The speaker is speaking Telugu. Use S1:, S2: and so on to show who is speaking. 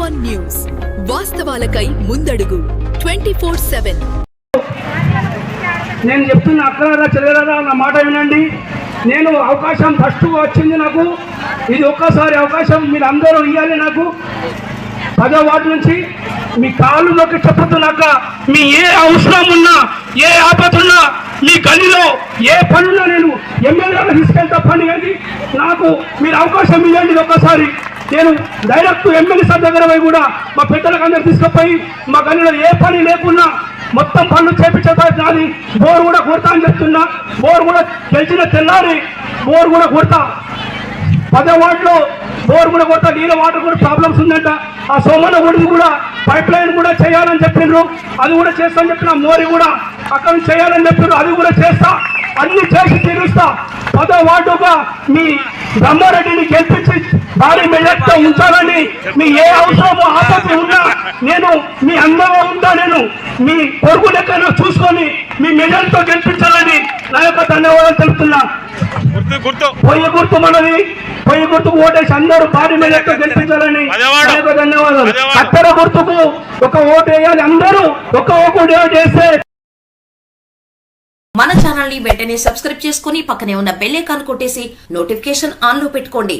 S1: A1 న్యూస్ వాస్తవాలకై ముందడుగు 24/7.
S2: నేను చెప్తున్నా అక్కడారా చెల్లెలారా నా మాట వినండి. నేను అవకాశం ఫస్ట్ వచ్చింది నాకు. ఇది ఒక్కసారి అవకాశం మీరు అందరూ ఇవ్వాలి నాకు. 10వ వార్డు నుంచి మీ కాళ్ళు నొక్కి చెప్పుతున్నాక మీ ఏ అవసరం ఉన్నా ఏ ఆపతున్నా మీ గల్లీలో ఏ పనున్నా నేను ఎమ్మెల్యేగా తీసుకెళ్తా పని కానీ నాకు మీరు అవకాశం ఇవ్వండి. ఒక్కసారి నేను డైరెక్ట్ ఎమ్మెల్యే సార్ దగ్గర పోయి కూడా మా పెద్దలకు అందరు తీసుకుపోయి మా గల్లీలో ఏ పని లేకున్నా మొత్తం పనులు చేపించేదా నాది. బోర్ కూడా కొడతా అని చెప్తున్నా. బోర్ కూడా గెలిచిన తెల్లారి బోర్ కూడా కొడతా. 10వ వార్డులో బోర్ కూడా కొడతా. నీళ్ళ వాటర్ కూడా ప్రాబ్లమ్స్ ఉందంట. ఆ సోమన్న గుడికి కూడా పైప్ లైన్ కూడా చేయాలని చెప్పిండ్రు. అది కూడా చేస్తాను చెప్పిన. మోరీ కూడా అక్కడ చేయాలని చెప్పిండ్రు. అది కూడా చేస్తా. అన్ని చేసి తీరుస్తా. 10వ వార్డుగా మీ బ్రహ్మారెడ్డిని గెలిపించి భారీ మెజార్టీతో ఉంచాలని మీ ఏ అవసరమో ఆపత్తి ఉన్నా నేను మీ అందంగా ఉంటా. నేను మీ పొరుగు లెక్కను చూసుకొని మీ మెజార్టీతో గెలిపించాలని నా యొక్క ధన్యవాదాలు తెలుపుతున్నా. పొయ్యి గుర్తు మనది. పొయ్యి గుర్తుకు ఓటేసి అందరూ భారీ మెజార్టీతో గెలిపించాలని నా యొక్క ధన్యవాదాలు. కత్తెర గుర్తుకు ఒక ఓటు వేయాలి. అందరూ ఒక ఓటు వేస్తే
S3: మన ఛానల్ ని వెంటనే సబ్స్క్రైబ్ చేసుకుని పక్కనే ఉన్న బెల్ ఐకాన్ కొట్టేసి నోటిఫికేషన్ ఆన్ లో పెట్టుకోండి.